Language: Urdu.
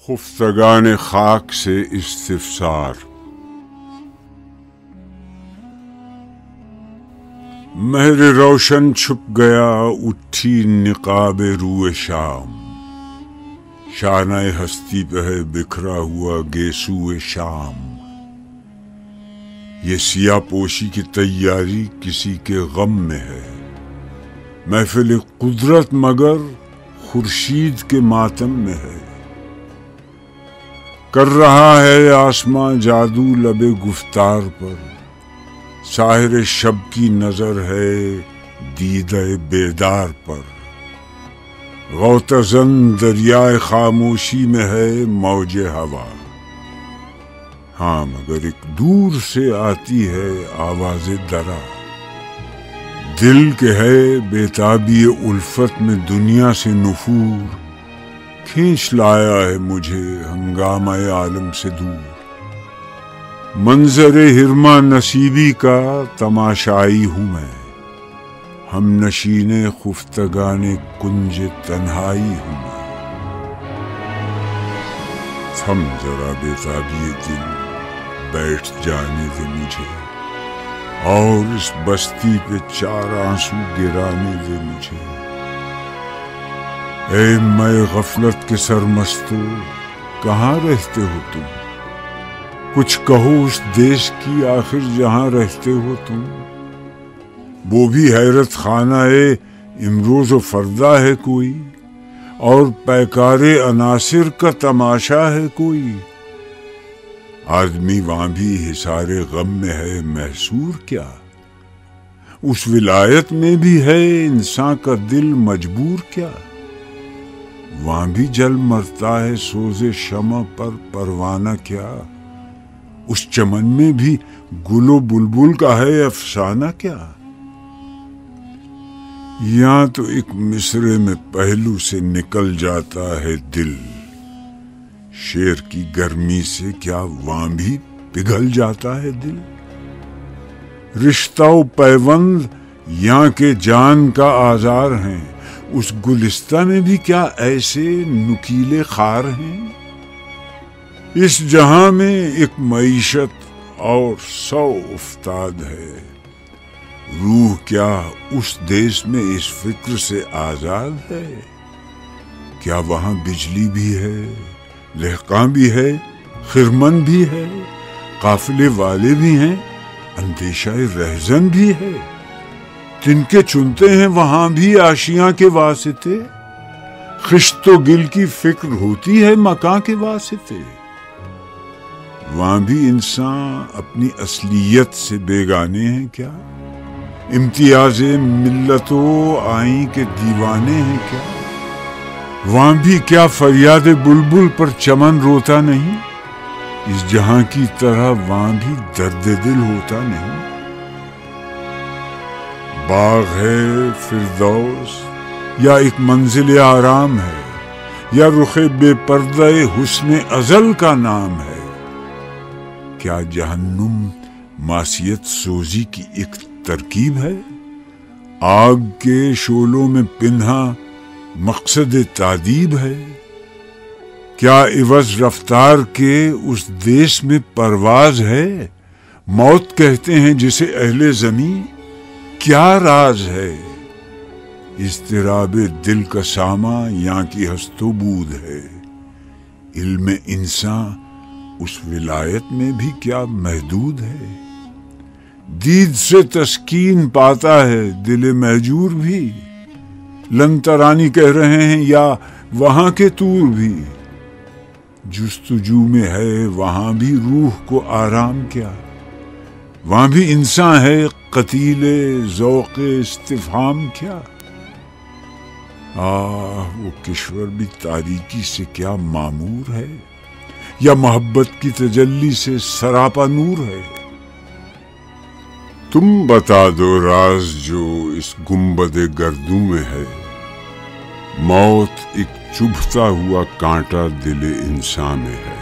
خفتگان خاک سے استفسار۔ مہر روشن چھپ گیا اٹھی نقاب روئے شام، شانہ ہستی پہ ہے بکھرا ہوا گیسوئے شام۔ یہ سیاہ پوشی کی تیاری کسی کے غم میں ہے، محفل قدرت مگر خورشید کے ماتم میں ہے۔ کر رہا ہے آسماں جادو لب گفتار پر، ساحر شب کی نظر ہے دیدہ بیدار پر۔ غوطہ زن دریائے خاموشی میں ہے موج ہوا، ہاں مگر ایک دور سے آتی ہے آواز درا۔ دل کے ہے بیتابی الفت میں دنیا سے نفور، کھینچ لایا ہے مجھے ہنگامہ عالم سے دور۔ منظر ہرما نصیبی کا تماشائی ہوں میں، ہم نشین خفتگان کنج تنہائی ہوں میں۔ تھم ذرا بیتابی دل، بیٹھ جانے دے مجھے، اور اس بستی پہ چار آنسو گرانے دے مجھے۔ اے میں غفلت کے سرمستو، کہاں رہتے ہو تم؟ کچھ کہو اس دیش کی آخر جہاں رہتے ہو تم۔ وہ بھی حیرت خانہ امروز و فردا ہے کوئی، اور پیکار عناصر کا تماشا ہے کوئی۔ آدمی وہاں بھی حصار غم میں ہے محصور کیا؟ اس ولایت میں بھی ہے انسان کا دل مجبور کیا؟ وہاں بھی جل مرتا ہے سوز شمع پر پروانہ کیا؟ اس چمن میں بھی گل و بلبل کا ہے افسانہ کیا؟ یہاں تو ایک مصرے میں پہلو سے نکل جاتا ہے دل، شیر کی گرمی سے کیا وہاں بھی پگھل جاتا ہے دل؟ رشتہ و پیوند یہاں کے جان کا آزار ہیں، اس گلستہ میں بھی کیا ایسے نکیلے خار ہیں؟ اس جہاں میں ایک معیشت اور 100 افتاد ہے، روح کیا اس دیش میں اس فکر سے آزاد ہے؟ کیا وہاں بجلی بھی ہے، لہقاں بھی ہے، خرمن بھی ہے، قافلے والے بھی ہیں، اندیشہ رہزن بھی ہے؟ تن کے چنتے ہیں وہاں بھی آشیاں کے واسطے، خشت و گل کی فکر ہوتی ہے مکاں کے واسطے۔ وہاں بھی انسان اپنی اصلیت سے بیگانے ہیں کیا؟ امتیاز ملت و آئیں کے دیوانے ہیں کیا؟ وہاں بھی کیا فریاد بلبل پر چمن روتا نہیں؟ اس جہاں کی طرح وہاں بھی درد دل ہوتا نہیں؟ باغ ہے فردوس یا ایک منزل آرام ہے، یا رخ بے پردہ حسن ازل کا نام ہے؟ کیا جہنم معصیت سوزی کی ایک ترکیب ہے؟ آگ کے شعلوں میں پنہا مقصد تعذیب ہے؟ کیا عوض رفتار کے اس دیش میں پرواز ہے؟ موت کہتے ہیں جسے اہل زمین، کیا راز ہے؟ اضطراب دل کا سامہ یہاں کی ہست و بود ہے، علم انسان اس ولایت میں بھی کیا محدود ہے؟ دید سے تسکین پاتا ہے دل مہجور بھی، لن ترانی کہہ رہے ہیں یا وہاں کے طور بھی۔ جستجو میں ہے وہاں بھی روح کو آرام کیا؟ وہاں بھی انسان ہے قتیل ذوق استفہام کیا؟ وہ کشور بھی تاریکی سے کیا معمور ہے، یا محبت کی تجلی سے سراپا نور ہے؟ تم بتا دو راز جو اس گنبد گردوں میں ہے، موت ایک چبھتا ہوا کانٹا دل انسان میں ہے۔